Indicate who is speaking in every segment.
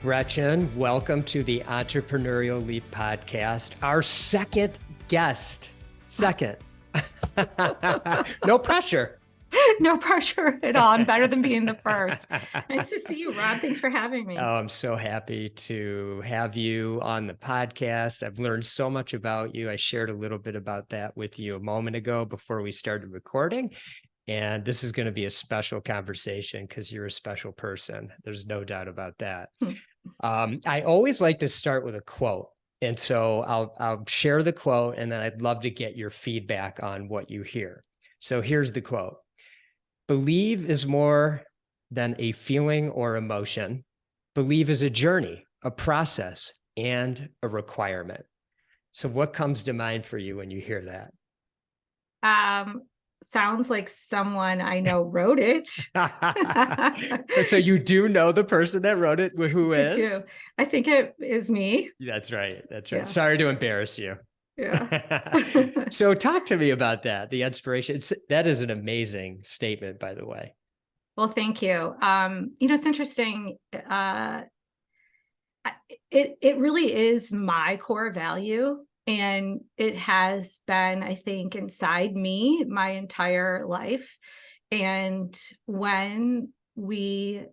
Speaker 1: Gretchen, welcome to the Entrepreneurial Leap podcast. Our second guest. No pressure.
Speaker 2: No pressure at all. I'm better than being the first. Nice to see you, Rob. Thanks for having me.
Speaker 1: Oh, I'm so happy to have you on the podcast. I've learned so much about you. I shared a little bit about that with you a moment ago before we started recording. And this is going to be a special conversation because you're a special person. There's no doubt about that. I always like to start with a quote. And so I'll share the quote, and then I'd love to get your feedback on what you hear. So here's the quote. Believe is more than a feeling or emotion. Believe is a journey, a process, and a requirement. So what comes to mind for you when you hear that?
Speaker 2: Sounds like someone I know wrote it.
Speaker 1: So you do know the person that wrote it, who is?
Speaker 2: I think it is me.
Speaker 1: That's right. That's right.
Speaker 2: Yeah.
Speaker 1: Sorry to embarrass you.
Speaker 2: Yeah.
Speaker 1: So talk to me about that, the inspiration. That is an amazing statement, by the way.
Speaker 2: Well, thank you. It's interesting. It really is my core value. And it has been, I think, inside me my entire life. And when we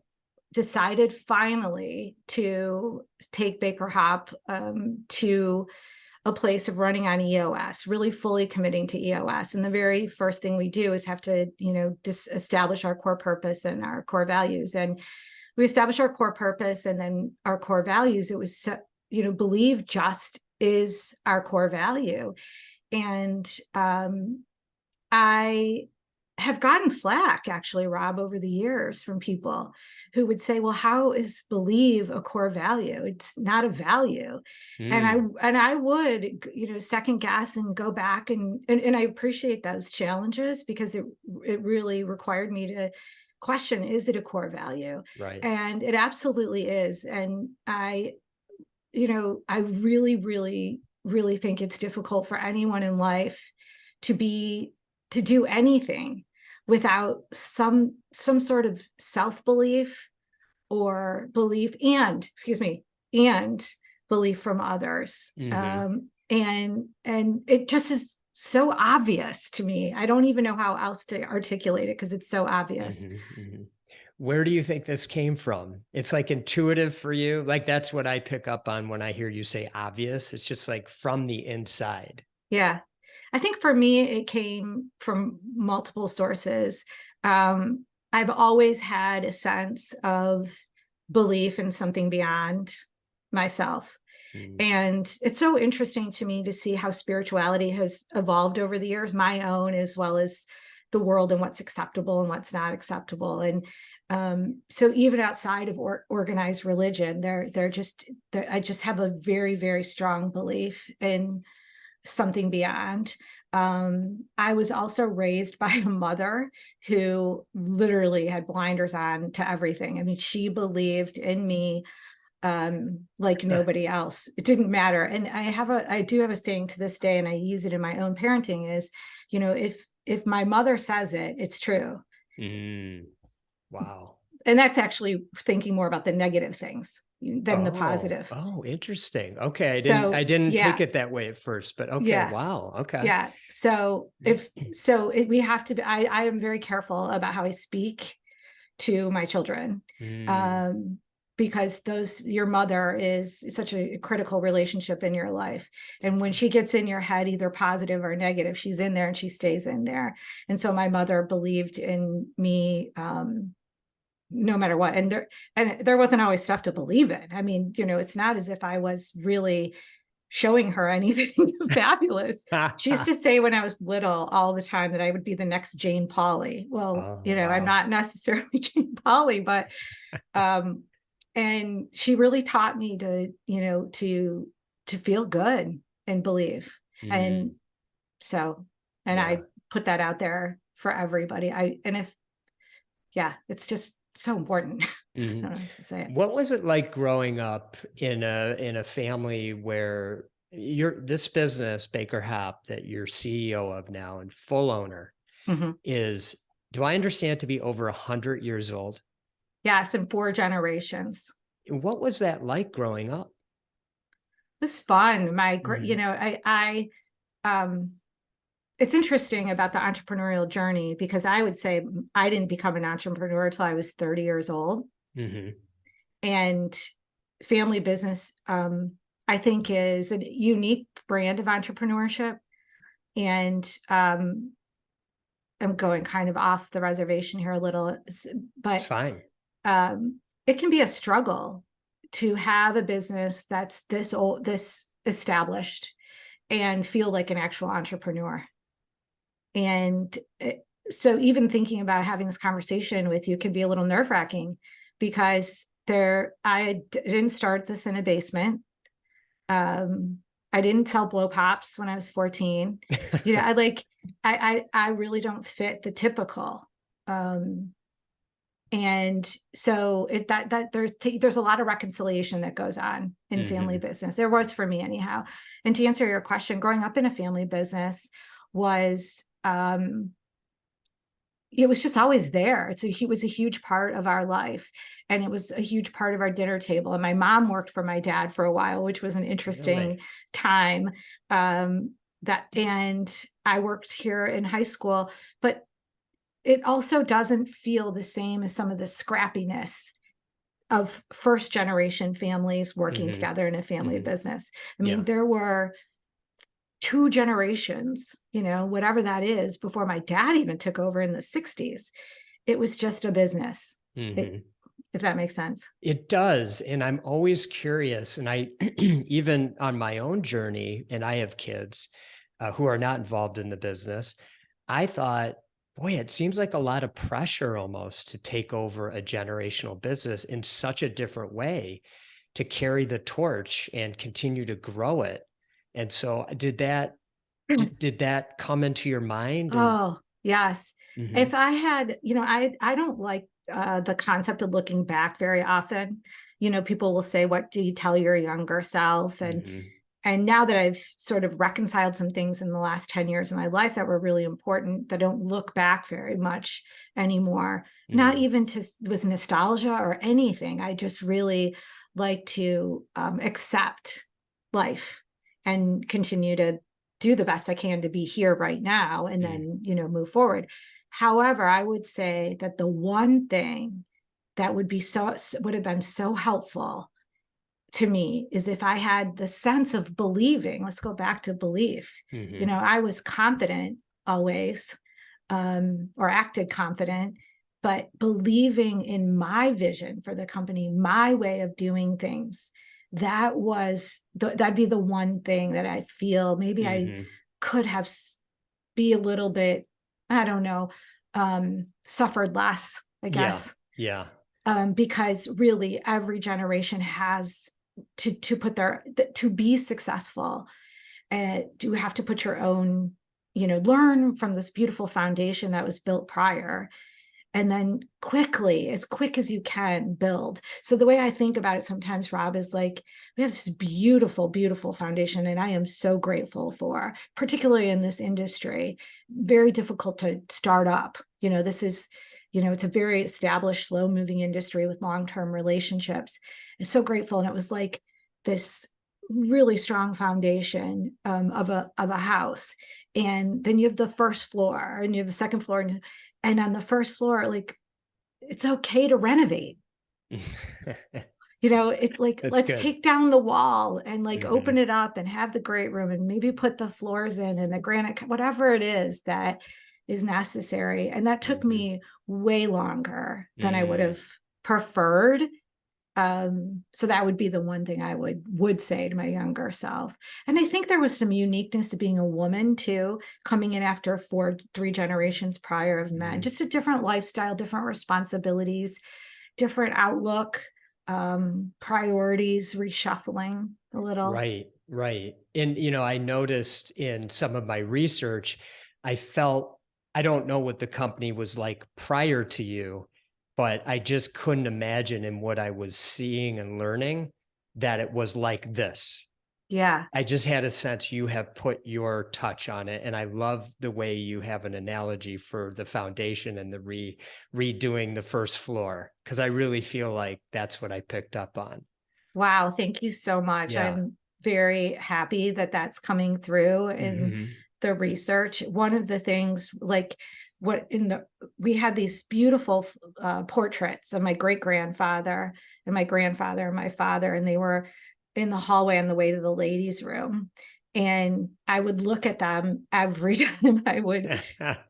Speaker 2: decided finally to take BakerHopp to a place of running on EOS, really fully committing to EOS. And the very first thing we do is have to, establish our core purpose and our core values. And we established our core purpose and then our core values. It was, believe just is our core value. And I have gotten flack, actually, Rob, over the years from people who would say, well, how is believe a core value? It's not a value. And I would, second guess and go back and I appreciate those challenges because it really required me to question, is it a core value?
Speaker 1: Right.
Speaker 2: And it absolutely is. And I really, really, really think it's difficult for anyone in life to do anything without some sort of self-belief or belief and belief from others.
Speaker 1: Mm-hmm.
Speaker 2: And it just is so obvious to me. I don't even know how else to articulate it because it's so obvious.
Speaker 1: Mm-hmm. Mm-hmm. Where do you think this came from? It's like intuitive for you. Like that's what I pick up on when I hear you say obvious. It's just like from the inside.
Speaker 2: Yeah. I think for me, it came from multiple sources. I've always had a sense of belief in something beyond myself. And it's so interesting to me to see how spirituality has evolved over the years, my own, as well as the world and what's acceptable and what's not acceptable. And so even outside of organized religion, I just have a very, very strong belief in something beyond. I was also raised by a mother who literally had blinders on to everything. I mean, she believed in me like nobody else. It didn't matter. And I do have a saying to this day, and I use it in my own parenting is, if my mother says it, it's true.
Speaker 1: Wow.
Speaker 2: And that's actually thinking more about the negative things than the positive.
Speaker 1: Oh, interesting. Okay. I didn't take it that way at first, but okay.
Speaker 2: Yeah.
Speaker 1: Wow. Okay.
Speaker 2: Yeah. So we have to be, I am very careful about how I speak to my children. Because your mother is such a critical relationship in your life. And when she gets in your head, either positive or negative, she's in there and she stays in there. And so my mother believed in me, no matter what. And there wasn't always stuff to believe in. I mean, it's not as if I was really showing her anything fabulous. She used to say when I was little all the time that I would be the next Jane Pauley. Well, wow. I'm not necessarily Jane Pauley, but, and she really taught me to feel good and believe. And so, I put that out there for everybody. It's just so important. I don't know how to say it.
Speaker 1: What was it like growing up in a family where this business, BakerHopp, that you're CEO of now and full owner is, do I understand, to be over 100 years old?
Speaker 2: Yes, in 4 generations.
Speaker 1: What was that like growing up?
Speaker 2: It was fun.
Speaker 1: Mhm.
Speaker 2: Um, it's interesting about the entrepreneurial journey because I would say I didn't become an entrepreneur until I was 30 years old.
Speaker 1: Mhm.
Speaker 2: And family business, I think, is a unique brand of entrepreneurship. And I'm going kind of off the reservation here a little,
Speaker 1: It's
Speaker 2: but
Speaker 1: fine.
Speaker 2: it can be a struggle to have a business that's this old, this established, and feel like an actual entrepreneur. And so even thinking about having this conversation with you can be a little nerve-wracking because I didn't start this in a basement. I didn't sell blow pops when I was 14. I really don't fit the typical. Um, and so there's a lot of reconciliation that goes on in family
Speaker 1: Mhm.
Speaker 2: business. There was for me anyhow. And to answer your question, growing up in a family business was it was just always there. It was a huge part of our life, and it was a huge part of our dinner table. And my mom worked for my dad for a while, which was an interesting
Speaker 1: Really?
Speaker 2: time. And I worked here in high school, but it also doesn't feel the same as some of the scrappiness of first generation families working
Speaker 1: Mhm.
Speaker 2: together in a family
Speaker 1: Mhm.
Speaker 2: business. I mean,
Speaker 1: Yeah.
Speaker 2: there were two generations, whatever that is, before my dad even took over in the 60s. It was just a business. It,
Speaker 1: Mhm.
Speaker 2: if that makes sense.
Speaker 1: It does, and I'm always curious, and I even on my own journey, and I have kids, who are not involved in the business, I thought, boy, it seems like a lot of pressure almost to take over a generational business in such a different way, to carry the torch and continue to grow it. And so did that did
Speaker 2: Yes.
Speaker 1: did that come into your mind? And
Speaker 2: Oh, yes. If
Speaker 1: Mhm.
Speaker 2: I had, I don't like the concept of looking back very often. People will say, "What do you tell your younger self?"
Speaker 1: Mhm.
Speaker 2: And now that I've sort of reconciled some things in the last 10 years of my life that were really important, that don't look back very much anymore, not
Speaker 1: Mhm.
Speaker 2: even with nostalgia or anything. I just really like to accept life and continue to do the best I can to be here right now and
Speaker 1: Mhm.
Speaker 2: then, move forward. However, I would say that the one thing that would have been so helpful to me is if I had the sense of believing. Let's go back to belief.
Speaker 1: Mhm.
Speaker 2: I was confident always, or acted confident, but believing in my vision for the company, my way of doing things, that'd be the one thing that I feel maybe I
Speaker 1: Mhm.
Speaker 2: could have be a little bit, I don't know, suffered less, I
Speaker 1: Yeah.
Speaker 2: guess,
Speaker 1: Yeah.
Speaker 2: because really every generation has to put to be successful, you have to put your own, learn from this beautiful foundation that was built prior, and then as quick as you can, build. So the way I think about it sometimes, Rob, is like we have this beautiful, beautiful foundation, and I am so grateful for, particularly in this industry, very difficult to start up. This is, it's a very established, slow moving industry with long-term relationships. I'm so grateful. And it was like this really strong foundation, of a house. And then you have the first floor and you have the second floor, and on the first floor, like, it's okay to renovate. It's like,
Speaker 1: That's
Speaker 2: let's
Speaker 1: good.
Speaker 2: take down the wall and like open
Speaker 1: Mhm.
Speaker 2: it up and have the great room and maybe put the floors in and the granite, whatever it is that is necessary. And that took
Speaker 1: Mhm.
Speaker 2: me way longer than I would
Speaker 1: Mm.
Speaker 2: have preferred. So that would be the one thing I would say to my younger self. And I think there was some uniqueness to being a woman too, coming in after three generations prior of men,
Speaker 1: Mhm.
Speaker 2: just a different lifestyle, different responsibilities, different outlook, priorities, reshuffling a little.
Speaker 1: Right, right. And, I noticed in some of my research, I don't know what the company was like prior to you, but I just couldn't imagine in what I was seeing and learning that it was like this.
Speaker 2: Yeah.
Speaker 1: I just had a sense you have put your touch on it, and I love the way you have an analogy for the foundation and the redoing the first floor, because I really feel like that's what I picked up on.
Speaker 2: Wow, thank you so much.
Speaker 1: Yeah.
Speaker 2: I'm very happy that that's coming through in
Speaker 1: Mhm.
Speaker 2: the research. One of the things, like, what in the we had these beautiful portraits of my great grandfather and my grandfather and my father, and they were in the hallway on the way to the ladies' room. And I would look at them every time I would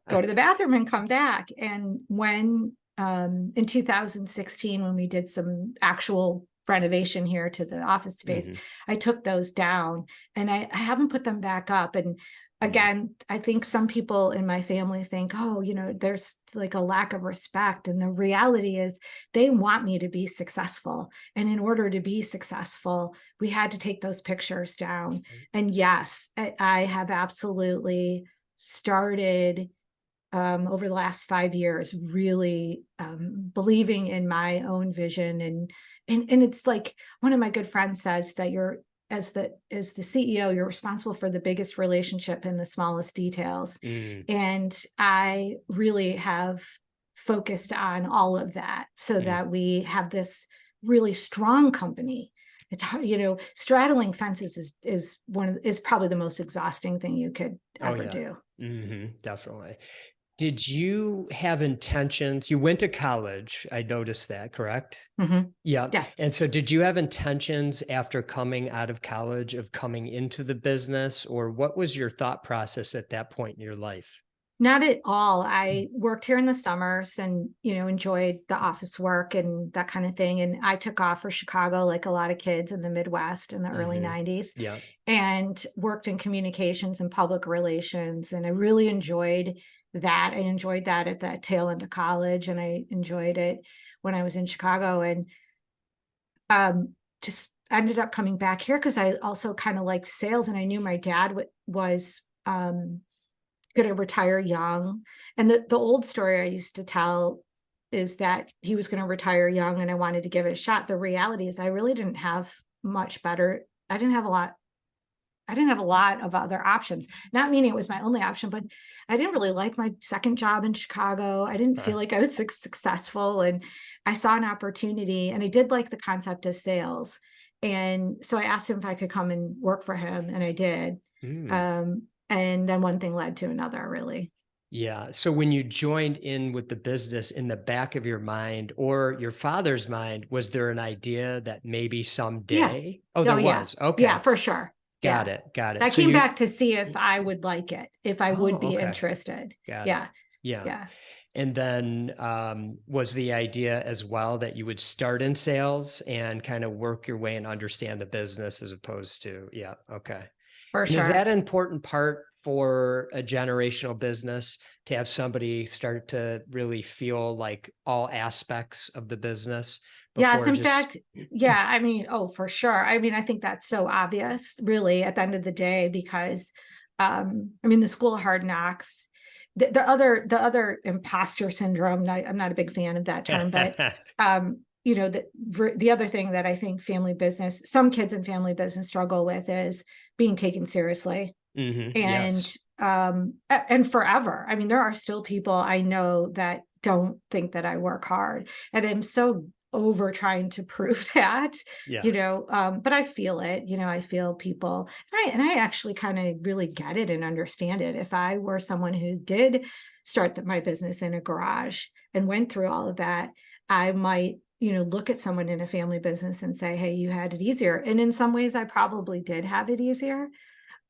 Speaker 2: go to the bathroom and come back. And when in 2016, when we did some actual renovation here to the office space,
Speaker 1: Mhm.
Speaker 2: I took those down and I haven't put them back up. And
Speaker 1: Mhm.
Speaker 2: again, I think some people in my family think, oh, there's like a lack of respect. And the reality is they want me to be successful. And in order to be successful, we had to take those pictures down. And yes, I have absolutely started over the last 5 years, really believing in my own vision. And it's like one of my good friends says that you're, as the CEO, you're responsible for the biggest relationship in the smallest details.
Speaker 1: Mm.
Speaker 2: And I really have focused on all of that so
Speaker 1: Mm.
Speaker 2: that we have this really strong company. It's hard, straddling fences is probably the most exhausting thing you could
Speaker 1: Oh,
Speaker 2: ever
Speaker 1: yeah.
Speaker 2: do.
Speaker 1: Definitely. Did you have intentions? You went to college, I noticed that, correct?
Speaker 2: Mhm.
Speaker 1: Yeah.
Speaker 2: Yes.
Speaker 1: And so did you have intentions after coming out of college of coming into the business, or what was your thought process at that point in your life?
Speaker 2: Not at all.
Speaker 1: Mm.
Speaker 2: I worked here in the summers and, enjoyed the office work and that kind of thing. And I took off for Chicago like a lot of kids in the Midwest in the early
Speaker 1: Mhm.
Speaker 2: 90s
Speaker 1: Yeah.
Speaker 2: and worked in communications and public relations. And I really enjoyed that. I enjoyed that at that tail end of college, and I enjoyed it when I was in Chicago, and just ended up coming back here because I also kind of liked sales, and I knew my dad was going to retire young. And the old story I used to tell is that he was going to retire young and I wanted to give it a shot. The reality is I really didn't have much better. I didn't have a lot. I didn't have a lot of other options, not meaning it was my only option, but I didn't really like my second job in Chicago. I didn't
Speaker 1: Huh.
Speaker 2: feel like I was successful, and I saw an opportunity, and I did like the concept of sales. And so I asked him if I could come and work for him, and I did.
Speaker 1: Mm.
Speaker 2: And then one thing led to another, really.
Speaker 1: Yeah. So when you joined in with the business, in the back of your mind or your father's mind, was there an idea that maybe
Speaker 2: Yeah.
Speaker 1: someday? Oh,
Speaker 2: Oh,
Speaker 1: there
Speaker 2: yeah.
Speaker 1: was.
Speaker 2: Yeah,
Speaker 1: Okay.
Speaker 2: for sure.
Speaker 1: Got
Speaker 2: Yeah.
Speaker 1: it. Got it.
Speaker 2: I
Speaker 1: So
Speaker 2: came
Speaker 1: you,
Speaker 2: back to see if I would like it, if I would
Speaker 1: oh,
Speaker 2: be
Speaker 1: okay.
Speaker 2: interested.
Speaker 1: Got it.
Speaker 2: Yeah.
Speaker 1: Yeah.
Speaker 2: Yeah.
Speaker 1: And then was the idea as well that you would start in sales and kind of work your way and understand the business as opposed to, yeah. Okay.
Speaker 2: For
Speaker 1: And is that
Speaker 2: sure.
Speaker 1: an important part for a generational business to have somebody start to really feel like all aspects of the business
Speaker 2: Yes,
Speaker 1: before
Speaker 2: in
Speaker 1: just
Speaker 2: fact, yeah, I mean, oh, for sure. I mean, I think that's so obvious, really, at the end of the day, because I mean, the school of hard knocks, the other imposter syndrome, I'm not a big fan of that term, but the other thing that I think some kids in family business struggle with is being taken seriously. And
Speaker 1: Yes.
Speaker 2: and forever. I mean, there are still people I know that don't think that I work hard, and I'm so over trying to prove that,
Speaker 1: Yeah.
Speaker 2: but I feel it. I feel people, and I actually kind of really get it and understand it. If I were someone who did start my business in a garage and went through all of that, I might, look at someone in a family business and say, hey, you had it easier. And in some ways I probably did have it easier.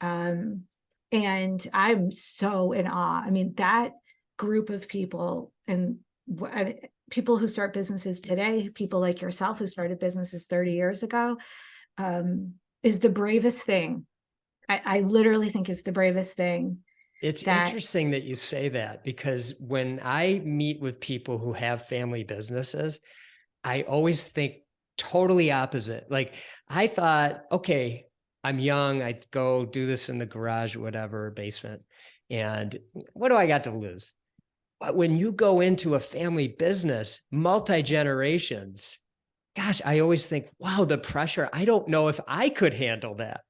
Speaker 2: um and I'm so in awe. I mean, that group of people, and people who start businesses today, people like yourself who started businesses 30 years ago, is the bravest thing. I literally think is the bravest thing
Speaker 1: It's
Speaker 2: that,
Speaker 1: interesting that you say that because when I meet with people who have family businesses, I always think totally opposite. Like I thought, okay, I'm young. I'd go do this in the garage, whatever, basement. And what do I got to lose? But when you go into a family business, multi generations, gosh, I always think, wow, the pressure. I don't know if I could handle that.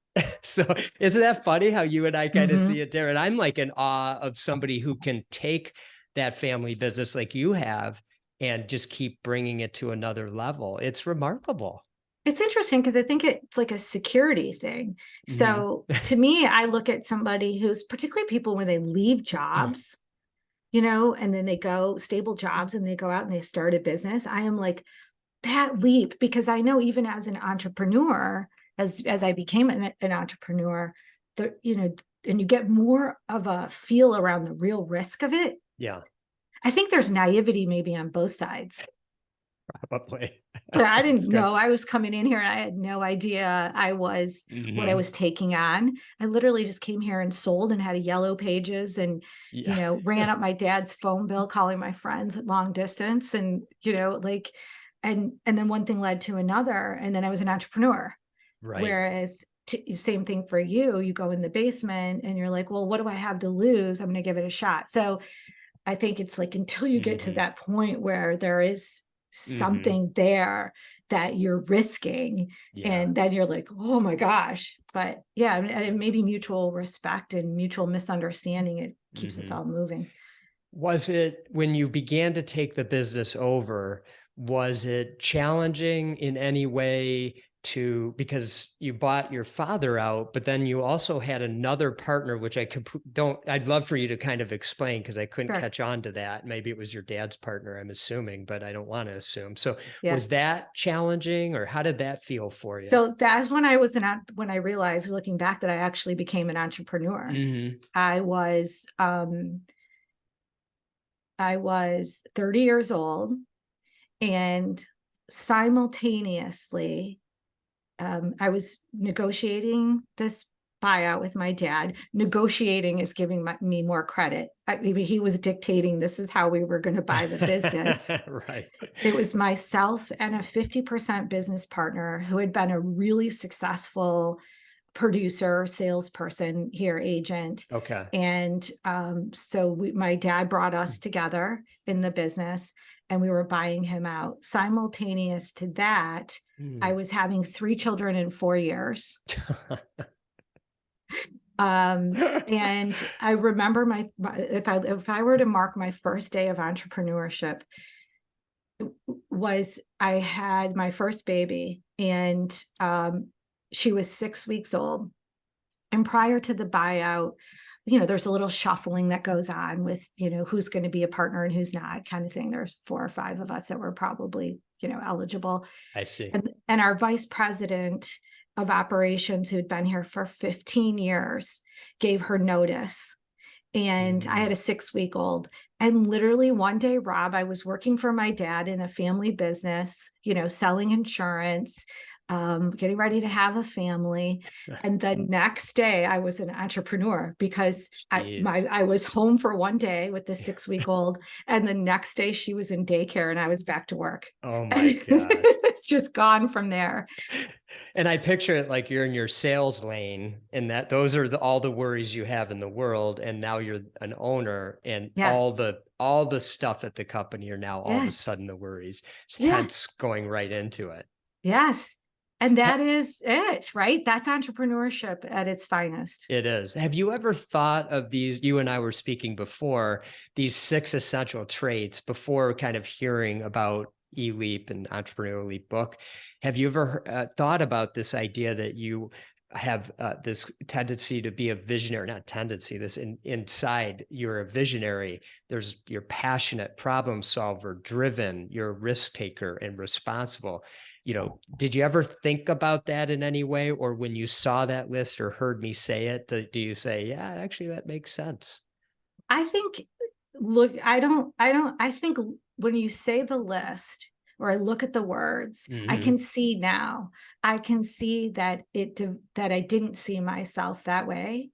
Speaker 1: So isn't that funny how you and I kind of
Speaker 2: Hmm.
Speaker 1: see it different? I'm like in awe of somebody who can take that family business like you have and just keep bringing it to another level. It's remarkable.
Speaker 2: It's interesting because I think it's like a security thing.
Speaker 1: Mhm.
Speaker 2: So to me, I look at somebody who's particularly people when they leave jobs, and then they go stable jobs and they go out and they start a business. I am like that leap because I know even as an entrepreneur, as I became an entrepreneur, and you get more of a feel around the real risk of it.
Speaker 1: Yeah,
Speaker 2: I think there's naivety maybe on both sides.
Speaker 1: probably.
Speaker 2: So I
Speaker 1: That's
Speaker 2: didn't
Speaker 1: good.
Speaker 2: know. I was coming in here and I had no idea what I
Speaker 1: Mhm.
Speaker 2: was taking on. I literally just came here and sold and had a yellow pages and,
Speaker 1: Yeah.
Speaker 2: ran up my dad's phone bill, calling my friends at long distance and, like, and then one thing led to another. And then I was an entrepreneur.
Speaker 1: Right.
Speaker 2: Whereas same thing for you, you go in the basement and you're like, well, what do I have to lose? I'm going to give it a shot. So I think it's like until you get to
Speaker 1: Mhm.
Speaker 2: that point where there is
Speaker 1: Mhm.
Speaker 2: something there that you're risking,
Speaker 1: Yeah.
Speaker 2: and then you're like, oh my gosh. But yeah, and maybe mutual respect and mutual misunderstanding, it keeps us
Speaker 1: Mhm.
Speaker 2: all moving.
Speaker 1: Was it when you began to take the business over, was it challenging in any way to because you bought your father out, but then you also had another partner, which don't, I'd love for you to kind of explain because I couldn't
Speaker 2: Sure.
Speaker 1: catch on to that. Maybe it was your dad's partner, I'm assuming, but I don't want to assume. So
Speaker 2: Yeah.
Speaker 1: was that challenging or how did that feel for you?
Speaker 2: So that's when when I realized looking back that I actually became an entrepreneur.
Speaker 1: Hmm.
Speaker 2: I was I was 30 years old and simultaneously I was negotiating this buyout with my dad. Negotiating is giving me more credit. Maybe he was dictating this is how we were going to buy the business.
Speaker 1: Right.
Speaker 2: It was myself and a 50% business partner who had been a really successful producer, salesperson, here, agent.
Speaker 1: Okay.
Speaker 2: And so my dad brought us together in the business and we were buying him out. Simultaneous to that, I
Speaker 1: Mm.
Speaker 2: was having 3 children in 4 years. And I remember if I were to mark my first day of entrepreneurship, was I had my first baby and she was 6 weeks old. And prior to the buyout, there's a little shuffling that goes on with, who's going to be a partner and who's not kind of thing. There's 4 or 5 of us that were probably, eligible.
Speaker 1: I see.
Speaker 2: And our vice president of operations, who'd been here for 15 years, gave her notice. And I had
Speaker 1: Mm.
Speaker 2: a 6 week old. And literally one day, Rob, I was working for my dad in a family business, selling insurance, getting ready to have a family. And the next day I was an entrepreneur because
Speaker 1: Jeez.
Speaker 2: I was home for one day with the 6 week old. And the next day she was in daycare and I was back to work.
Speaker 1: Oh my
Speaker 2: And
Speaker 1: gosh.
Speaker 2: it's just gone from there.
Speaker 1: And I picture it like you're in your sales lane and that those are all the worries you have in the world. And now you're an owner and
Speaker 2: Yeah.
Speaker 1: all the stuff at the company are now all of a
Speaker 2: Yeah.
Speaker 1: sudden the worries,
Speaker 2: Yeah.
Speaker 1: hence going right into it.
Speaker 2: Yes. And
Speaker 1: Ha-
Speaker 2: that is it, right? That's entrepreneurship at its finest.
Speaker 1: It is. Have you ever thought of these? You and I were speaking before, these 6 essential traits before kind of hearing about eLeap and Entrepreneurial Leap book. Have you ever thought about this idea that you have this tendency to be a visionary, not tendency, inside, you're a visionary. You're passionate, problem solver, driven, you're a risk taker and responsible. Did you ever think about that in any way? Or when you saw that list or heard me say it, do you say, yeah, actually, that makes sense?
Speaker 2: I think, I think when you say the list or I look at the words, I
Speaker 1: Hmm.
Speaker 2: can see now, I can see that that I didn't see myself that way,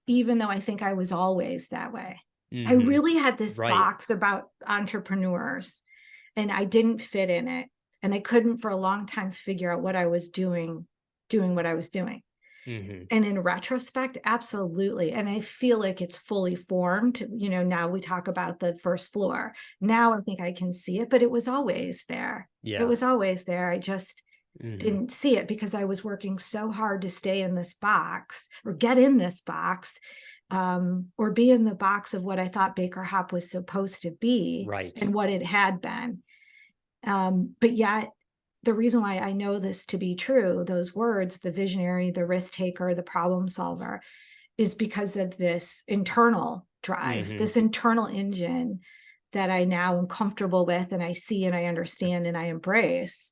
Speaker 2: even though I think I was always that way. I
Speaker 1: Hmm.
Speaker 2: really had this
Speaker 1: Right.
Speaker 2: box about entrepreneurs and I didn't fit in it. And I couldn't for a long time figure out what I was doing what I was doing.
Speaker 1: Hmm.
Speaker 2: And in retrospect, absolutely. And I feel like it's fully formed. Now we talk about the first floor. Now I think I can see it, but it was always there. It
Speaker 1: Yeah.
Speaker 2: was always there. I just didn't see it because I was working so hard to stay in this box or get in this box, or be in the box of what I thought BakerHopp was supposed to be
Speaker 1: Right.
Speaker 2: and what it had been. But yet, the reason why I know this to be true, those words, the visionary, the risk taker, the problem solver, is because of this internal drive, this internal engine that I now am comfortable with and I see and I understand and I embrace.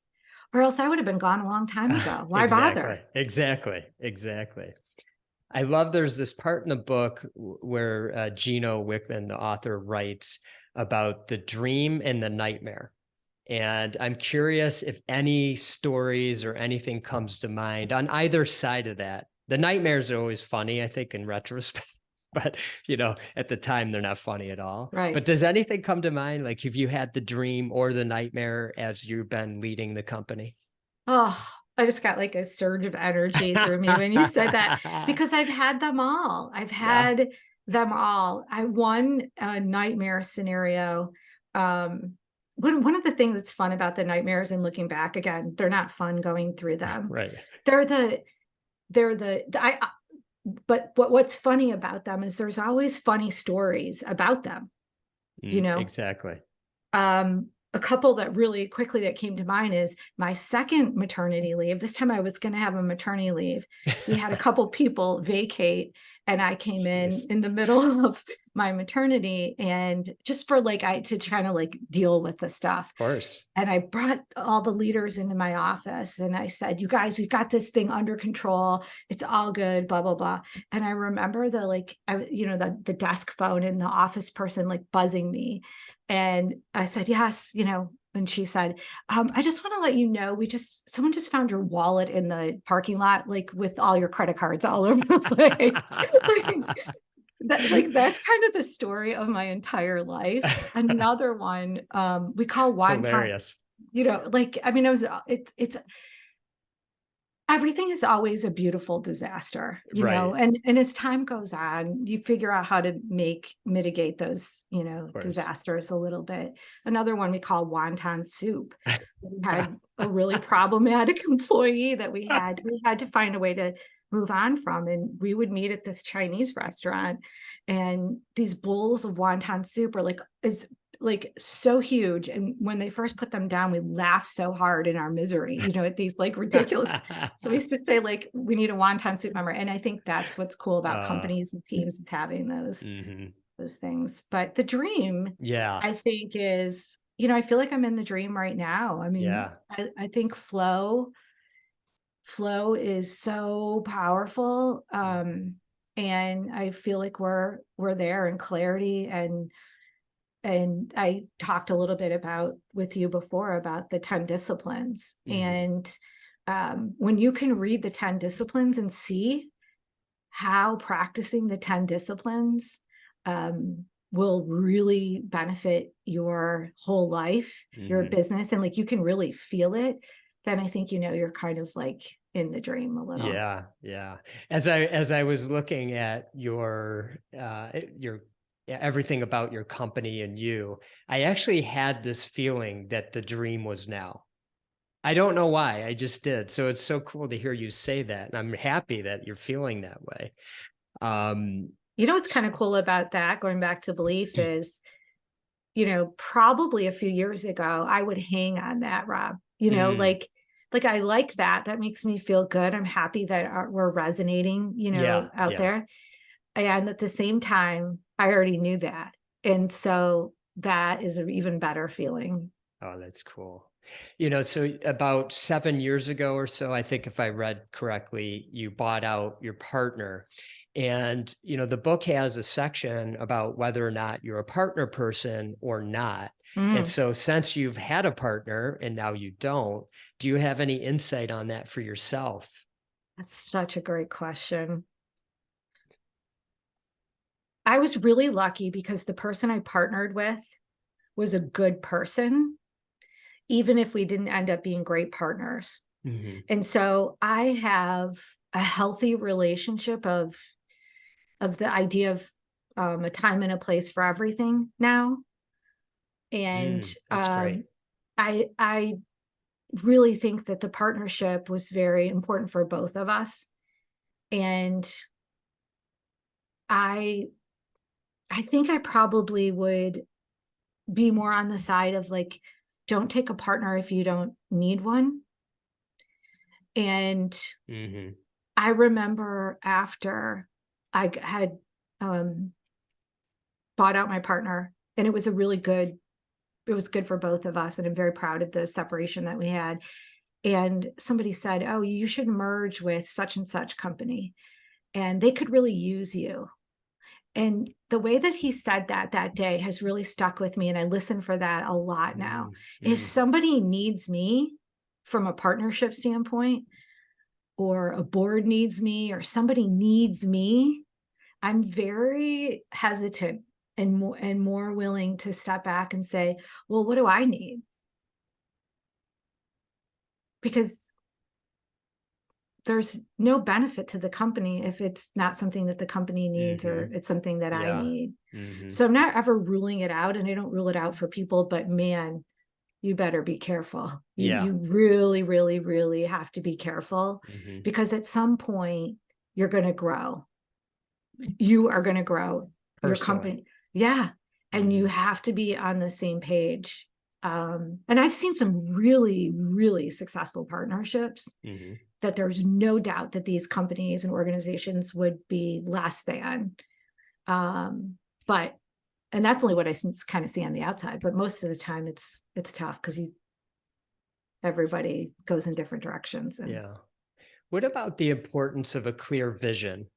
Speaker 2: Or else I would have been gone a long time ago. Why
Speaker 1: Exactly.
Speaker 2: bother?
Speaker 1: Exactly. I love there's this part in the book where Gino Wickman, the author, writes about the dream and the nightmare. And I'm curious if any stories or anything comes to mind on either side of that. The nightmares are always funny, I think, in retrospect, but at the time they're not funny at all.
Speaker 2: Right.
Speaker 1: But does anything come to mind? Like, have you had the dream or the nightmare as you've been leading the company?
Speaker 2: Oh, I just got like a surge of energy through me when you said that, because I've had them all. I've
Speaker 1: Yeah.
Speaker 2: had them all. I won a nightmare scenario. One of the things that's fun about the nightmares and looking back again, they're not fun going through them.
Speaker 1: Right.
Speaker 2: They're but what's funny about them is there's always funny stories about them,
Speaker 1: Exactly.
Speaker 2: A couple that really quickly that came to mind is my second maternity leave. This time I was going to have a maternity leave. We had a couple people vacate and I came
Speaker 1: Jeez.
Speaker 2: in the middle of my maternity, and just for to try to deal with the stuff.
Speaker 1: Of course.
Speaker 2: And I brought all the leaders into my office and I said, you guys, we've got this thing under control. It's all good, blah, blah, blah. And I remember the desk phone and the office person buzzing me. And I said, yes, and she said, I just want to let you know, someone just found your wallet in the parking lot, with all your credit cards all over the place. That's kind of the story of my entire life. Another one, we call
Speaker 1: It's
Speaker 2: wonton,
Speaker 1: hilarious.
Speaker 2: it's everything is always a beautiful disaster,
Speaker 1: Right.
Speaker 2: and as time goes on, you figure out how to mitigate those,
Speaker 1: Of course.
Speaker 2: disasters a little bit. Another one we call wonton soup. We had a really problematic employee that we had to find a way to move on from, and we would meet at this Chinese restaurant, and these bowls of wonton soup are so huge, and when they first put them down, we laughed so hard in our misery, at these ridiculous. So we used to say we need a wonton soup member, and I think that's what's cool about companies and teams, is having those things. But the dream,
Speaker 1: Yeah.
Speaker 2: I think, is, I feel like I'm in the dream right now. I mean,
Speaker 1: Yeah.
Speaker 2: I think flow is so powerful, and I feel like we're there in clarity. And I talked a little bit with you before about the 10 disciplines. And when you can read the 10 disciplines and see how practicing the 10 disciplines will really benefit your whole life, your business, and you can really feel it, then I think, you're kind of in the dream a little.
Speaker 1: Yeah. As I was looking at your everything about your company and you, I actually had this feeling that the dream was now. I don't know why, I just did. So it's so cool to hear you say that, and I'm happy that you're feeling that way.
Speaker 2: What's kind of cool about that, going back to belief, is, probably a few years ago, I would hang on that, Rob, I like that. That makes me feel good. I'm happy that we're resonating, out there. And at the same time, I already knew that. And so that is an even better feeling.
Speaker 1: Oh, that's cool. So about 7 years ago or so, I think if I read correctly, you bought out your partner. And, the book has a section about whether or not you're a partner person or not. And so since you've had a partner and now you don't, do you have any insight on that for yourself?
Speaker 2: That's such a great question. I was really lucky because the person I partnered with was a good person, even if we didn't end up being great partners. And so I have a healthy relationship of the idea of a time and a place for everything now. And
Speaker 1: That's great.
Speaker 2: I really think that the partnership was very important for both of us. And I think I probably would be more on the side of like, don't take a partner if you don't need one. And
Speaker 1: Mhm.
Speaker 2: I remember after I had bought out my partner, and it was it was good for both of us. And I'm very proud of the separation that we had. And somebody said, oh, you should merge with such and such company, and they could really use you. And the way that he said that day has really stuck with me. And I listen for that a lot now. If
Speaker 1: Mhm.
Speaker 2: somebody needs me from a partnership standpoint, or a board needs me, or somebody needs me, I'm very hesitant and more willing to step back and say, well, what do I need? Because there's no benefit to the company if it's not something that the company needs, or
Speaker 1: Mhm.
Speaker 2: it's something that I
Speaker 1: Yeah.
Speaker 2: need.
Speaker 1: Mhm.
Speaker 2: So I'm not ever ruling it out, and I don't rule it out for people, but man, you better be careful.
Speaker 1: Yeah.
Speaker 2: You really, really, really have to be careful,
Speaker 1: Mhm.
Speaker 2: because at some point you're going to grow. You are going to grow your
Speaker 1: Personally.
Speaker 2: company. Yeah. And you
Speaker 1: Mhm.
Speaker 2: have to be on the same page. And I've seen some really, really successful partnerships
Speaker 1: Mhm.
Speaker 2: that there's no doubt that these companies and organizations would be less than. But and that's only what I kind of see on the outside. But most of the time, it's tough, because everybody goes in different directions. And
Speaker 1: Yeah. What about the importance of a clear vision?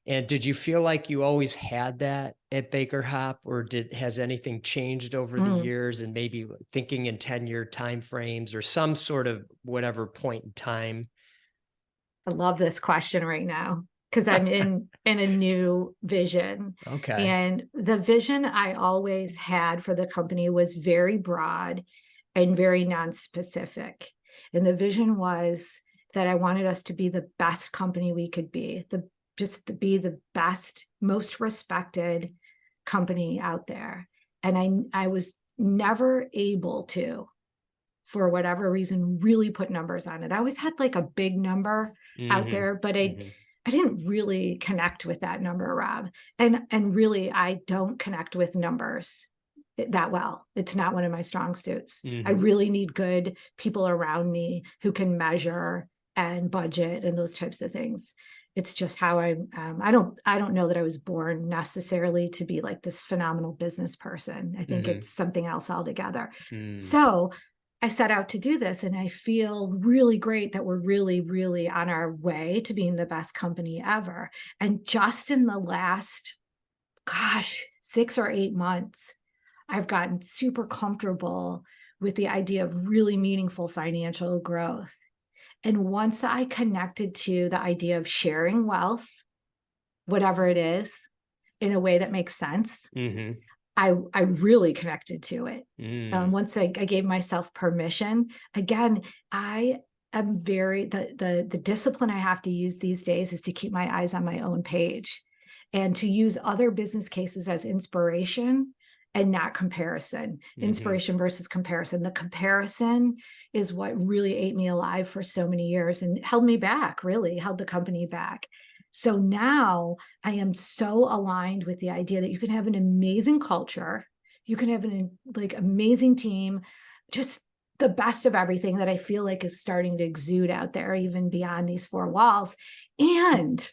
Speaker 1: And did you feel like you always had that at BakerHopp, or has anything changed over the
Speaker 2: mm,
Speaker 1: years, and maybe thinking in 10-year timeframes or some sort of whatever point in time?
Speaker 2: I love this question right now, because I'm in a new vision.
Speaker 1: Okay.
Speaker 2: And the vision I always had for the company was very broad and very non-specific. And the vision was that I wanted us to be the best company we could be, just to be the best, most respected company out there. And I was never able to, for whatever reason, really put numbers on it. I always had like a big number out
Speaker 1: Mhm.
Speaker 2: there, but
Speaker 1: Mhm.
Speaker 2: I didn't really connect with that number, Rob. And really, I don't connect with numbers that well. It's not one of my strong suits. I
Speaker 1: Mhm.
Speaker 2: really need good people around me who can measure and budget and those types of things. It's just how I don't know that I was born necessarily to be like this phenomenal business person. I think
Speaker 1: Mhm.
Speaker 2: it's something else altogether.
Speaker 1: Mm.
Speaker 2: So I set out to do this, and I feel really great that we're really, really on our way to being the best company ever. And just in the last, gosh, 6 or 8 months, I've gotten super comfortable with the idea of really meaningful financial growth. And once I connected to the idea of sharing wealth, whatever it is, in a way that makes sense,
Speaker 1: Mhm.
Speaker 2: I really connected to it.
Speaker 1: Mm.
Speaker 2: Once I gave myself permission, again, I am very the discipline I have to use these days is to keep my eyes on my own page, and to use other business cases as inspiration and not comparison.
Speaker 1: Mhm.
Speaker 2: Inspiration versus comparison. The comparison is what really ate me alive for so many years and held me back, really held the company back. So now I am so aligned with the idea that you can have an amazing culture, you can have an like amazing team, just the best of everything that I feel like is starting to exude out there, even beyond these four walls. And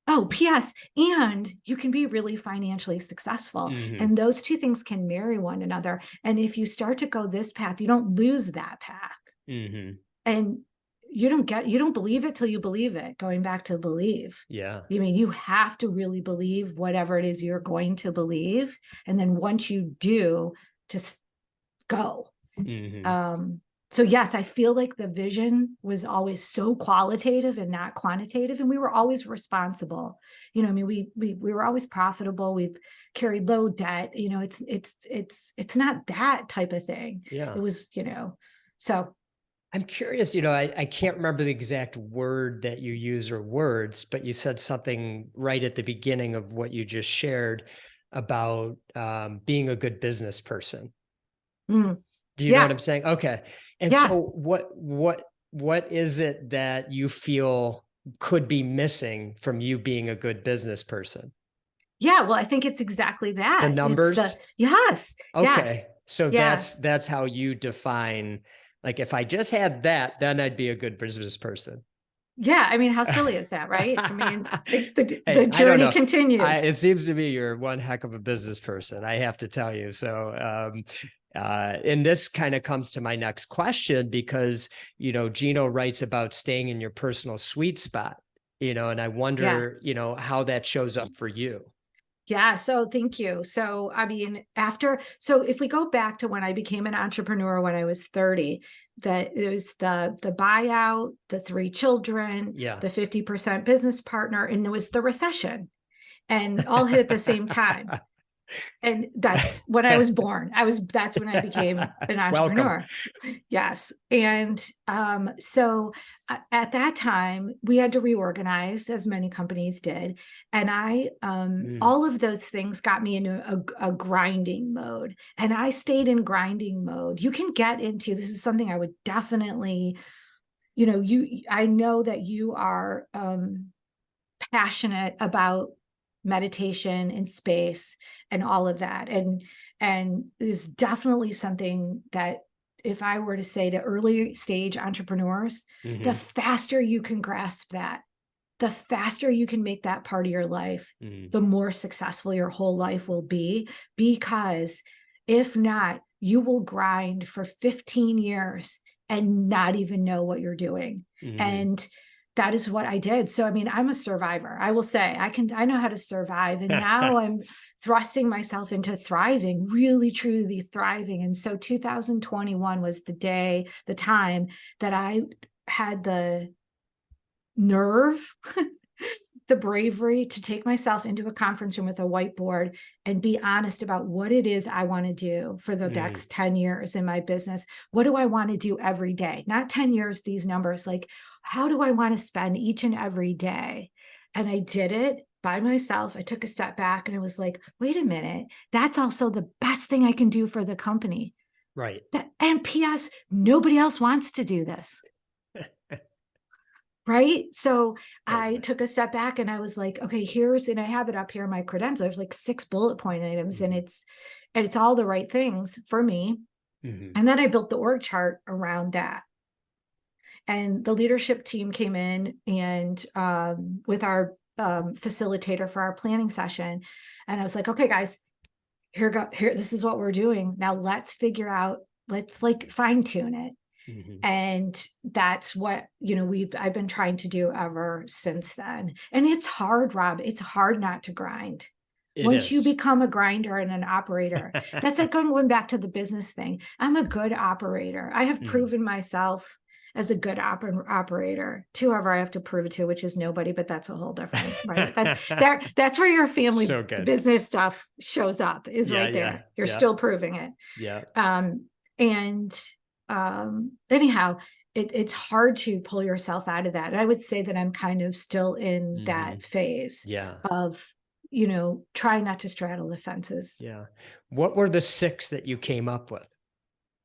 Speaker 2: oh, P.S. And you can be really financially successful.
Speaker 1: Mhm.
Speaker 2: And those two things can marry one another. And if you start to go this path, you don't lose that path.
Speaker 1: Mhm.
Speaker 2: And you don't believe it till you believe it. Going back to believe.
Speaker 1: Yeah.
Speaker 2: You mean you have to really believe whatever it is you're going to believe. And then once you do, just go.
Speaker 1: Mhm.
Speaker 2: Um, so yes, I feel like the vision was always so qualitative and not quantitative, and we were always responsible. I mean, we were always profitable. We've carried low debt. It's not that type of thing. It
Speaker 1: Yeah.
Speaker 2: was, so.
Speaker 1: I'm curious, I can't remember the exact word that you use or words, but you said something right at the beginning of what you just shared about being a good business person.
Speaker 2: Mm.
Speaker 1: Do you know what
Speaker 2: Yeah.
Speaker 1: I'm saying? Okay. And
Speaker 2: Yeah.
Speaker 1: so what is it that you feel could be missing from you being a good business person?
Speaker 2: Yeah. Well, I think it's exactly
Speaker 1: The
Speaker 2: that. It's the,
Speaker 1: numbers?
Speaker 2: yes,
Speaker 1: Okay.
Speaker 2: yes.
Speaker 1: So
Speaker 2: Yeah.
Speaker 1: that's how you define, like, if I just had that, then I'd be a good business person.
Speaker 2: Yeah. I mean, how silly is that, right? I mean, the
Speaker 1: Hey, I don't
Speaker 2: journey
Speaker 1: know.
Speaker 2: continues.
Speaker 1: It seems to me you're one heck of a business person, I have to tell you. So, and this kind of comes to my next question because, Gino writes about staying in your personal sweet spot, and I
Speaker 2: Yeah.
Speaker 1: wonder, how that shows up for you.
Speaker 2: Yeah. So thank you. So, I mean, so if we go back to when I became an entrepreneur when I was 30, that it was the buyout, the 3 children,
Speaker 1: Yeah.
Speaker 2: the 50% business partner, and there was the recession, and all hit at the same time. And that's when I was born. That's when I became an
Speaker 1: Welcome.
Speaker 2: entrepreneur. Yes. And so at that time, we had to reorganize, as many companies did. And
Speaker 1: Mm,
Speaker 2: all of those things got me into a grinding mode. And I stayed in grinding mode. You can get into, this is something I would definitely, I know that you are passionate about meditation and space and all of that. And it's definitely something that, if I were to say to early stage entrepreneurs, the
Speaker 1: mhm,
Speaker 2: faster you can grasp that, the faster you can make that part of your life,
Speaker 1: mm,
Speaker 2: the more successful your whole life will be. Because if not, you will grind for 15 years and not even know what you're doing.
Speaker 1: mhm.
Speaker 2: And that is what I did. So, I mean, I'm a survivor. I will say I know how to survive. And now I'm thrusting myself into thriving, really, truly thriving. And so 2021 was the time that I had the nerve, the bravery to take myself into a conference room with a whiteboard and be honest about what it is I want to do for the
Speaker 1: Mm,
Speaker 2: next 10 years in my business. What do I want to do every day? Not 10 years, these numbers, like, how do I want to spend each and every day? And I did it by myself. I took a step back and it was like, wait a minute, that's also the best thing I can do for the company.
Speaker 1: right.
Speaker 2: And PS, nobody else wants to do this. Right. So I
Speaker 1: Totally.
Speaker 2: took a step back and I was like, okay, and I have it up here in my credentials. There's like 6 bullet point items, and
Speaker 1: Mhm,
Speaker 2: it's all the right things for me.
Speaker 1: mhm,
Speaker 2: And then I built the org chart around that. And the leadership team came in and with our facilitator for our planning session. And I was like, okay, guys, here, this is what we're doing. Now let's figure out, let's like fine tune it.
Speaker 1: mhm.
Speaker 2: And that's what, I've been trying to do ever since then. And it's hard, Rob. It's hard not to grind.
Speaker 1: It
Speaker 2: Once you
Speaker 1: is.
Speaker 2: become a grinder and an operator, that's like going back to the business thing. I'm a good operator. I have
Speaker 1: Mhm.
Speaker 2: proven myself as a good operator to whoever I have to prove it to, which is nobody, but that's a whole different, right? That's where your family
Speaker 1: So good.
Speaker 2: business stuff shows up, is
Speaker 1: Yeah,
Speaker 2: right
Speaker 1: yeah,
Speaker 2: there. You're
Speaker 1: yeah,
Speaker 2: still proving it.
Speaker 1: yeah.
Speaker 2: Um, and anyhow, it's hard to pull yourself out of that. And I would say that I'm kind of still in
Speaker 1: Mhm.
Speaker 2: that phase
Speaker 1: Yeah,
Speaker 2: of, trying not to straddle the fences.
Speaker 1: yeah. What were the 6 that you came up with?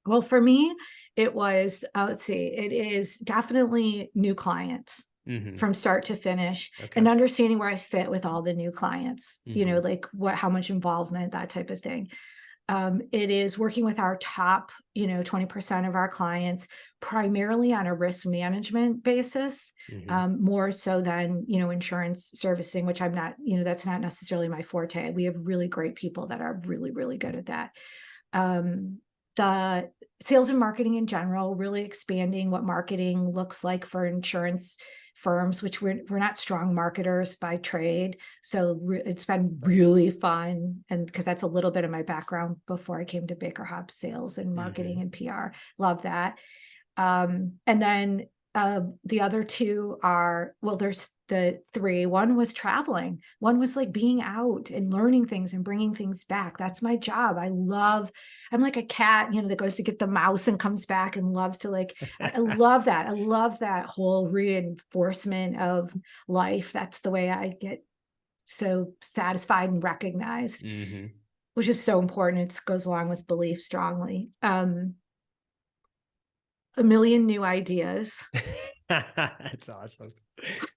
Speaker 2: Well, for me, it was, let's see, it is definitely new clients
Speaker 1: Mhm.
Speaker 2: from start to finish,
Speaker 1: Okay.
Speaker 2: and understanding where I fit with all the new clients,
Speaker 1: Mhm.
Speaker 2: like how much involvement, that type of thing. It is working with our top, 20% of our clients, primarily on a risk management basis,
Speaker 1: Mhm.
Speaker 2: more so than, insurance servicing, which I'm not, that's not necessarily my forte. We have really great people that are really, really good at that. Um, the sales and marketing in general, really expanding what marketing looks like for insurance firms, which we're not strong marketers by trade. So it's been really fun. And because that's a little bit of my background before I came to BakerHopp, sales and marketing
Speaker 1: Mhm.
Speaker 2: and PR. Love that. And then the other 2 are, well, there's the 3. One was traveling. One was like being out and learning things and bringing things back. That's my job. I'm like a cat, that goes to get the mouse and comes back and loves to I love that. I love that whole reinforcement of life. That's the way I get so satisfied and recognized,
Speaker 1: Mhm.
Speaker 2: which is so important. It goes along with belief strongly. a million new ideas
Speaker 1: That's awesome.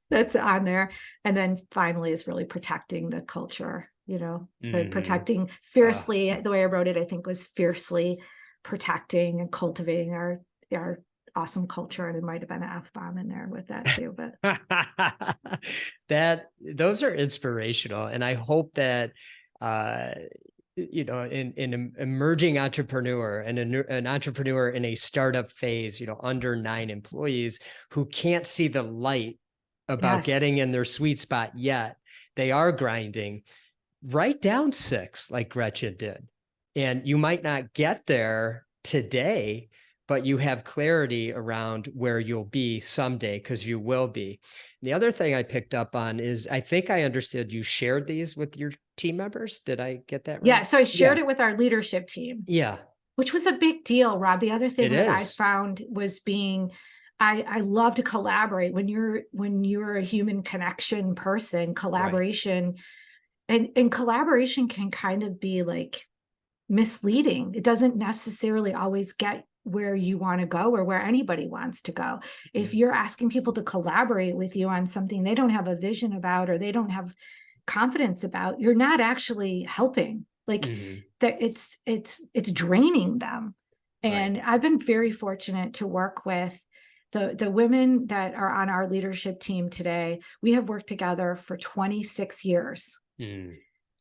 Speaker 2: that's on there. And then finally is really protecting the culture, the
Speaker 1: Hmm.
Speaker 2: protecting fiercely, the way I wrote it, I think was fiercely protecting and cultivating our awesome culture. And it might have been an F-bomb in there with that too, but
Speaker 1: that those are inspirational. And I hope that, uh, an emerging entrepreneur and an entrepreneur in a startup phase, under 9 employees who can't see the light about
Speaker 2: yes.
Speaker 1: getting in their sweet spot yet, they are grinding, write down 6 like Gretchen did. And you might not get there today, but you have clarity around where you'll be someday, because you will be. And the other thing I picked up on is, I think I understood you shared these with your team members. Did I get that
Speaker 2: Yeah.
Speaker 1: right?
Speaker 2: So I shared
Speaker 1: Yeah.
Speaker 2: it with our leadership team,
Speaker 1: Yeah,
Speaker 2: which was a big deal, Rob. The other
Speaker 1: it
Speaker 2: thing that I
Speaker 1: is.
Speaker 2: found was I love to collaborate. When you're a human connection person,
Speaker 1: Right.
Speaker 2: collaboration and collaboration can kind of be like misleading. It doesn't necessarily always get where you want to go or where anybody wants to go. If
Speaker 1: Mhm.
Speaker 2: you're asking people to collaborate with you on something they don't have a vision about or they don't have confidence about, you're not actually helping. Like
Speaker 1: Mhm.
Speaker 2: that it's draining them.
Speaker 1: Right.
Speaker 2: And I've been very fortunate to work with the women that are on our leadership team today. We have worked together for 26 years
Speaker 1: Mm.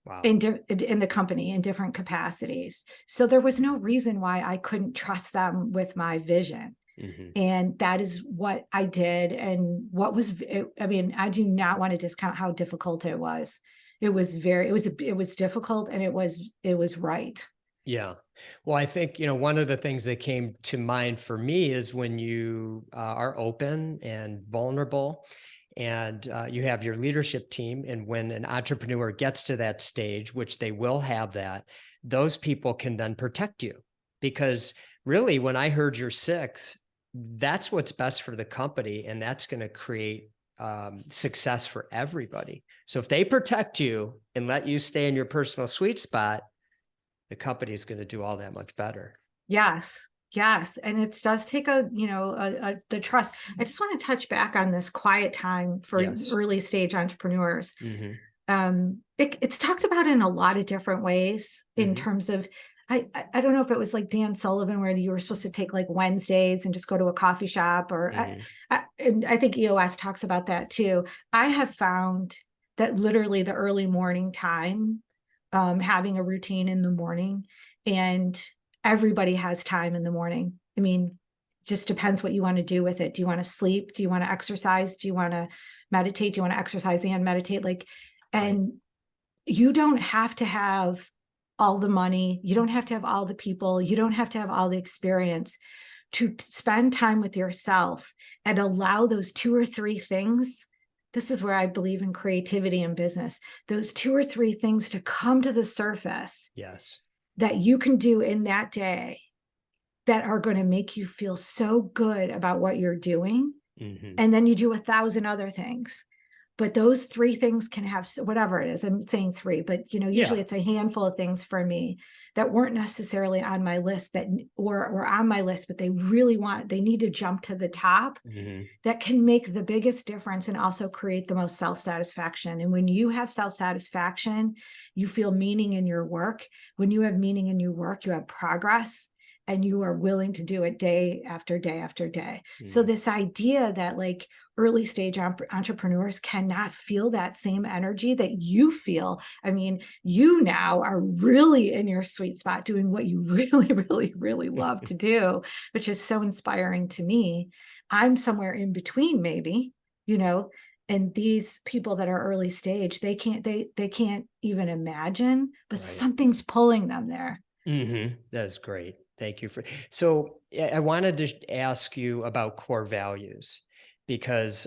Speaker 1: Wow.
Speaker 2: in the company in different capacities. So there was no reason why I couldn't trust them with my vision.
Speaker 1: Mhm.
Speaker 2: And that is what I did. And I mean, I do not want to discount how difficult it was. It was difficult and it was right.
Speaker 1: Yeah. Well, I think, one of the things that came to mind for me is when you are open and vulnerable, and you have your leadership team. And when an entrepreneur gets to that stage, which they will have that, those people can then protect you. Because really, when I heard your 6, that's what's best for the company. And that's going to create success for everybody. So if they protect you and let you stay in your personal sweet spot, the company is going to do all that much better.
Speaker 2: Yes. Yes. And it does take the trust. I just want to touch back on this quiet time for
Speaker 1: Yes.
Speaker 2: early stage entrepreneurs.
Speaker 1: Hmm.
Speaker 2: It's talked about in a lot of different ways in
Speaker 1: Hmm.
Speaker 2: terms of I don't know if it was like Dan Sullivan where you were supposed to take like Wednesdays and just go to a coffee shop
Speaker 1: Hmm.
Speaker 2: and I think EOS talks about that too. I have found that literally the early morning time, having a routine in the morning, and everybody has time in the morning. I mean, just depends what you want to do with it. Do you want to sleep? Do you want to exercise? Do you want to meditate? Do you want to exercise and meditate? Like,
Speaker 1: Right.
Speaker 2: and you don't have to have all the money. You don't have to have all the people. You don't have to have all the experience to spend time with yourself and allow those 2 or 3 things. This is where I believe in creativity in business. Those 2 or 3 things to come to the surface
Speaker 1: Yes.
Speaker 2: that you can do in that day that are going to make you feel so good about what you're doing.
Speaker 1: Hmm.
Speaker 2: And then you do 1,000 other things, but those 3 things can have whatever it is. I'm saying 3, but usually
Speaker 1: Yeah.
Speaker 2: it's a handful of things for me that weren't necessarily on my list that or on my list, but they need to jump to the top,
Speaker 1: Hmm.
Speaker 2: that can make the biggest difference and also create the most self-satisfaction. And when you have self-satisfaction, you feel meaning in your work. When you have meaning in your work, you have progress and you are willing to do it day after day after day. So
Speaker 1: Hmm.
Speaker 2: this idea that like early stage entrepreneurs cannot feel that same energy that you feel. I mean, you now are really in your sweet spot doing what you really, really, really love to do, which is so inspiring to me. I'm somewhere in between, maybe, you know, and these people that are early stage, they can't even imagine, but
Speaker 1: Right.
Speaker 2: something's pulling them there.
Speaker 1: That's great. Thank you for. So I wanted to ask you about core values, because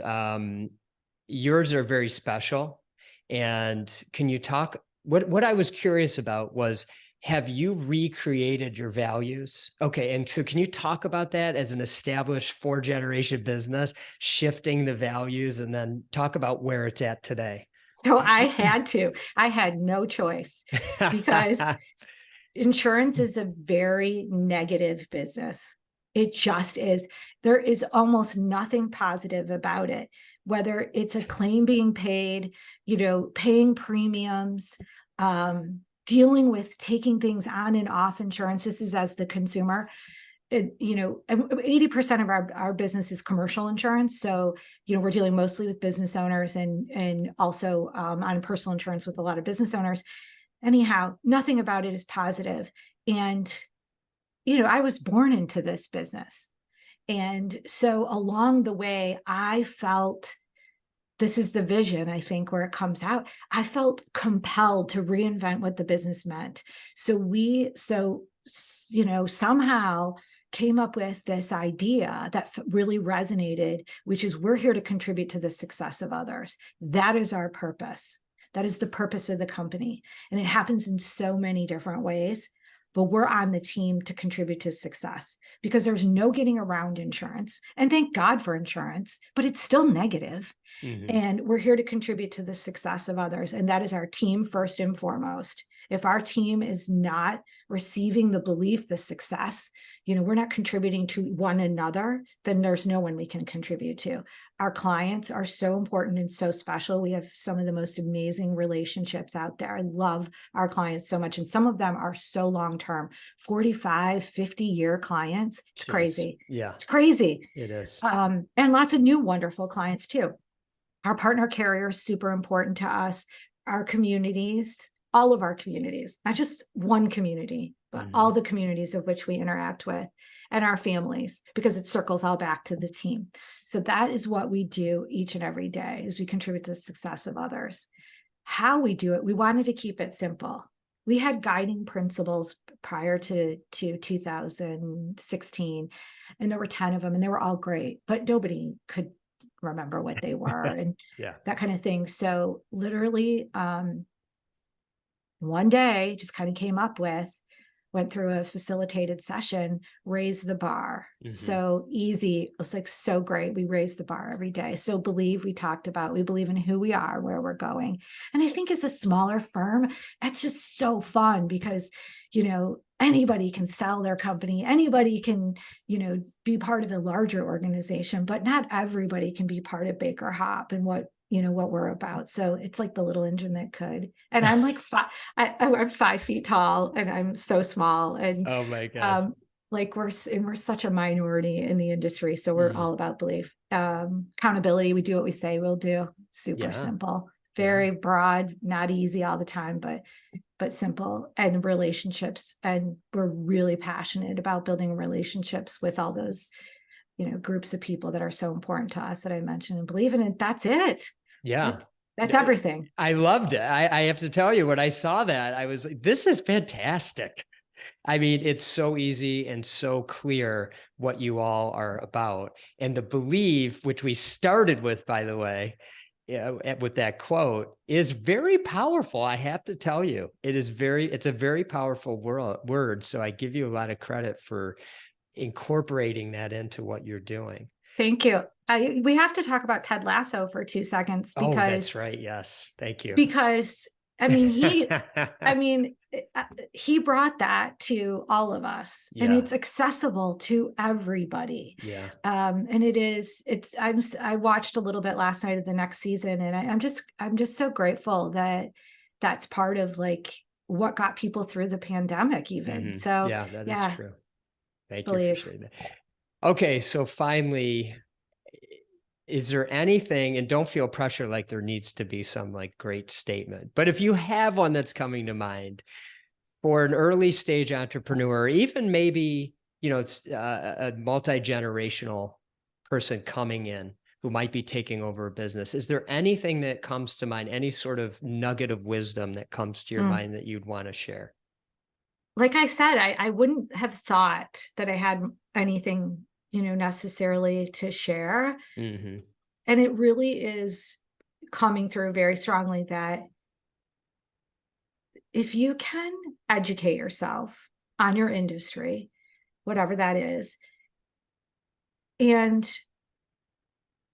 Speaker 1: yours are very special. And can you talk? What I was curious about was, have you recreated your values? Okay, and so can you talk about that as an established 4-generation business, shifting the values, and then talk about where it's at today?
Speaker 2: So I had no choice because insurance is a very negative business. It just is. There is almost nothing positive about it, whether it's a claim being paid, paying premiums, dealing with taking things on and off insurance. This is as the consumer. 80% of our business is commercial insurance. So, we're dealing mostly with business owners and also on personal insurance with a lot of business owners. Anyhow, nothing about it is positive. And, I was born into this business. And so along the way, I felt, this is the vision, I think, where it comes out. I felt compelled to reinvent what the business meant. So somehow came up with this idea that really resonated, which is we're here to contribute to the success of others. That is our purpose. That is the purpose of the company. And it happens in so many different ways, but we're on the team to contribute to success because there's no getting around insurance. And thank God for insurance, but it's still negative. Mm-hmm. And we're here to contribute to the success of others. And that is our team first and foremost. If our team is not receiving the belief, the success, we're not contributing to one another, then there's no one we can contribute to. Our clients are so important and so special. We have some of the most amazing relationships out there. I love our clients so much. And some of them are so long-term, 45, 50-year clients. It's crazy.
Speaker 1: Yeah.
Speaker 2: It's crazy.
Speaker 1: It is.
Speaker 2: And lots of new wonderful clients too. Our partner carrier is super important to us. Our communities, all of our communities, not just one community, but all the communities of which we interact with, and our families, because it circles all back to the team. So that is what we do each and every day, is we contribute to the success of others. How we do it, we wanted to keep it simple. We had guiding principles prior to 2016, and there were 10 of them, and they were all great, but nobody could remember what they were and that kind of thing. So literally, one day just kind of came up with, went through a facilitated session, raised the bar. So easy. It's like so great. We raised the bar every day. So we talked about, we believe in who we are, where we're going. And I think as a smaller firm, it's just so fun because, anybody can sell their company. Anybody can, be part of a larger organization, but not everybody can be part of BakerHopp and what we're about. So it's like the little engine that could. And I'm like, I'm 5 feet tall and I'm so small. And
Speaker 1: oh my God.
Speaker 2: We're such a minority in the industry. So we're all about belief. Accountability. We do what we say we'll do. Super simple, very broad, not easy all the time, but simple, and relationships. And we're really passionate about building relationships with all those, groups of people that are so important to us that I mentioned, and believe in it. That's it.
Speaker 1: Yeah.
Speaker 2: That's everything.
Speaker 1: I loved it. I have to tell you, when I saw that, I was like, this is fantastic. I mean, it's so easy and so clear what you all are about. And the belief, which we started with, by the way, with that quote, is very powerful. I have to tell you, it's a very powerful word. So I give you a lot of credit for incorporating that into what you're doing.
Speaker 2: Thank you. We have to talk about Ted Lasso for 2 seconds because
Speaker 1: that's right. Yes. Thank you.
Speaker 2: Because he brought that to all of us, and it's accessible to everybody.
Speaker 1: Yeah.
Speaker 2: And I watched a little bit last night of the next season, and I'm just so grateful that that's part of like what got people through the pandemic even. So
Speaker 1: that is true. Thank you for sharing that. Okay. So finally, is there anything, and don't feel pressure like there needs to be some like great statement, but if you have one that's coming to mind for an early stage entrepreneur, even maybe, it's a multi-generational person coming in who might be taking over a business, is there anything that comes to mind, any sort of nugget of wisdom that comes to your mind that you'd want to share?
Speaker 2: Like I said, I wouldn't have thought that I had anything necessarily to share. And it really is coming through very strongly that if you can educate yourself on your industry, whatever that is, and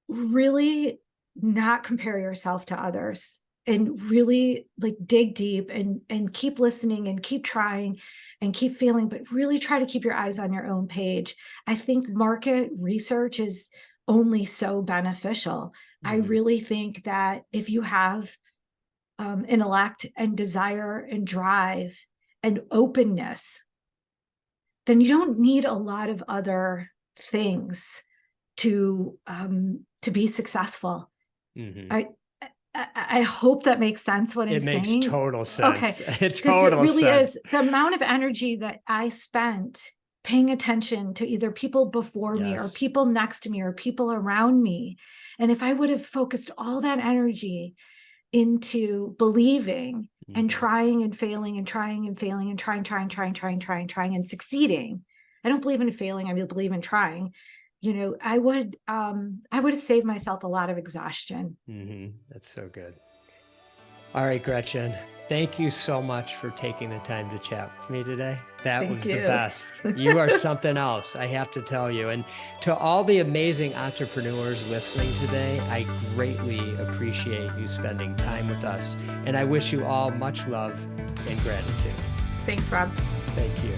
Speaker 2: really not compare yourself to others, and really like dig deep and keep listening and keep trying and keep feeling, but really try to keep your eyes on your own page. I think market research is only so beneficial. I really think that if you have intellect and desire and drive and openness, then you don't need a lot of other things to be successful. I hope that makes sense what I'm saying.
Speaker 1: It makes total sense.
Speaker 2: Okay.
Speaker 1: Total
Speaker 2: it really
Speaker 1: sense.
Speaker 2: is the amount of energy that I spent paying attention to either people before me or people next to me or people around me. And if I would have focused all that energy into believing and trying and failing and trying and failing and trying and succeeding. I don't believe in failing. I believe in trying. You know, I would have saved myself a lot of exhaustion.
Speaker 1: That's so good. All right, Gretchen, thank you so much for taking the time to chat with me today. That was the best. You are something else, I have to tell you. And to all the amazing entrepreneurs listening today, I greatly appreciate you spending time with us. And I wish you all much love and gratitude.
Speaker 2: Thanks, Rob.
Speaker 1: Thank you.